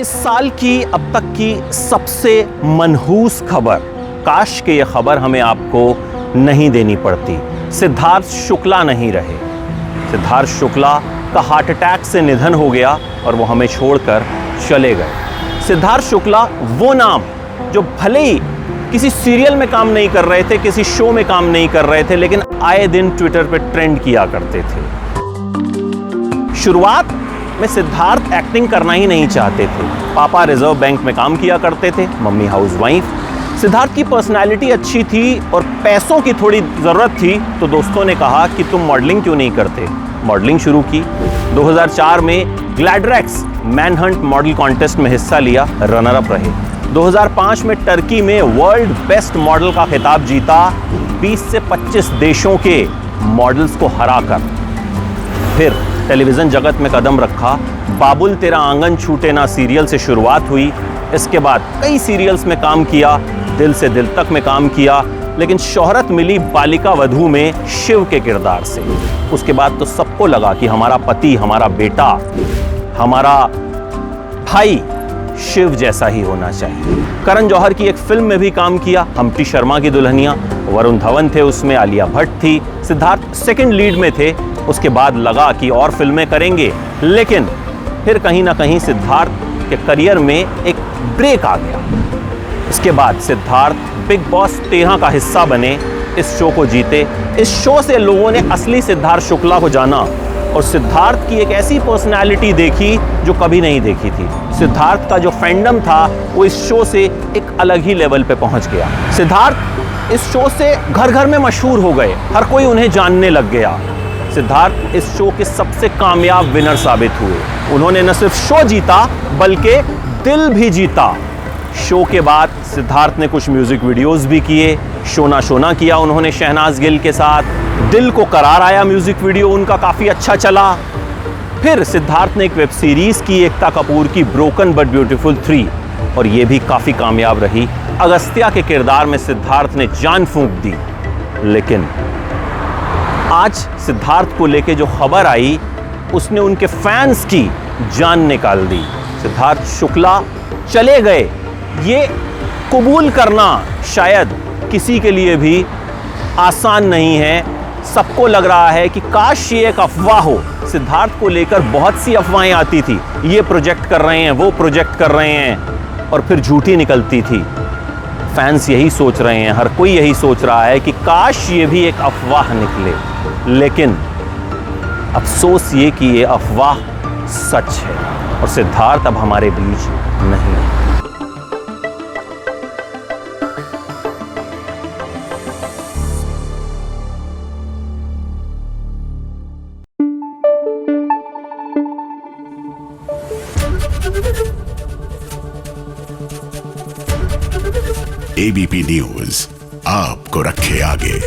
इस साल की अब तक की सबसे मनहूस खबर, काश के ये खबर हमें आपको नहीं देनी पड़ती। सिद्धार्थ शुक्ला नहीं रहे। सिद्धार्थ शुक्ला का हार्ट अटैक से निधन हो गया और वो हमें छोड़कर चले गए। सिद्धार्थ शुक्ला वो नाम जो भले ही किसी सीरियल में काम नहीं कर रहे थे, किसी शो में काम नहीं कर रहे थे, लेकिन आए दिन ट्विटर पे ट्रेंड किया करते थे। शुरुआत में सिद्धार्थ एक्टिंग करना ही नहीं चाहते थे। पापा रिजर्व बैंक में काम किया करते थे, मम्मी हाउसवाइफ। सिद्धार्थ की पर्सनालिटी अच्छी थी और पैसों की थोड़ी ज़रूरत थी, तो दोस्तों ने कहा कि तुम मॉडलिंग क्यों नहीं करते। मॉडलिंग शुरू की। 2004 में ग्लैडरेक्स मैनहंट मॉडल कॉन्टेस्ट में हिस्सा लिया, रनर अप रहे। 2005 में टर्की में वर्ल्ड बेस्ट मॉडल का खिताब जीता, 20 से 25 देशों के मॉडल्स को हराकर। फिर टेलीविज़न जगत में कदम रखा। बाबुल तेरा आंगन छूटे ना सीरियल से शुरुआत हुई। इसके बाद कई सीरियल्स में काम किया, दिल से दिल तक में काम किया, लेकिन शोहरत मिली बालिका वधू में शिव के किरदार से। उसके बाद तो सबको लगा कि हमारा पति, हमारा बेटा, हमारा भाई शिव जैसा ही होना चाहिए। करण जौहर की एक फिल्म में भी काम किया, हम्टी शर्मा की दुल्हनिया। वरुण धवन थे उसमें, आलिया भट्ट थी, सिद्धार्थ सेकंड लीड में थे। उसके बाद लगा कि और फिल्में करेंगे, लेकिन फिर कहीं ना कहीं सिद्धार्थ के करियर में एक ब्रेक आ गया। इसके बाद सिद्धार्थ बिग बॉस 13 का हिस्सा बने, इस शो को जीते। इस शो से लोगों ने असली सिद्धार्थ शुक्ला को जाना और सिद्धार्थ की एक ऐसी पर्सनालिटी देखी जो कभी नहीं देखी थी। सिद्धार्थ का जो फैंडम था वो इस शो से एक अलग ही लेवल पे पहुंच गया। सिद्धार्थ इस शो से घर घर में मशहूर हो गए, हर कोई उन्हें जानने लग गया। सिद्धार्थ इस शो के सबसे कामयाब विनर साबित हुए। उन्होंने न सिर्फ शो जीता बल्कि दिल भी जीता। शो के बाद सिद्धार्थ ने कुछ म्यूजिक वीडियोस भी किए। शोना शोना किया उन्होंने शहनाज गिल के साथ। दिल को करार आया म्यूजिक वीडियो उनका, काफी अच्छा चला। फिर सिद्धार्थ ने एक वेब सीरीज की एकता कपूर की ब्रोकन बट ब्यूटीफुल 3, और ये भी काफी कामयाब रही। अगस्त्या के किरदार में सिद्धार्थ ने जान फूंक दी। लेकिन आज सिद्धार्थ को लेके जो खबर आई उसने उनके फैंस की जान निकाल दी। सिद्धार्थ शुक्ला चले गए, ये कबूल करना शायद किसी के लिए भी आसान नहीं है। सबको लग रहा है कि काश ये एक अफवाह हो। सिद्धार्थ को लेकर बहुत सी अफवाहें आती थी, ये प्रोजेक्ट कर रहे हैं, वो प्रोजेक्ट कर रहे हैं, और फिर झूठी निकलती थी। फैंस यही सोच रहे हैं, हर कोई यही सोच रहा है कि काश ये भी एक अफवाह निकले। लेकिन अफसोस ये कि ये अफवाह सच है और सिद्धार्थ अब हमारे बीच नहीं है। एबीपी न्यूज आपको रखे आगे।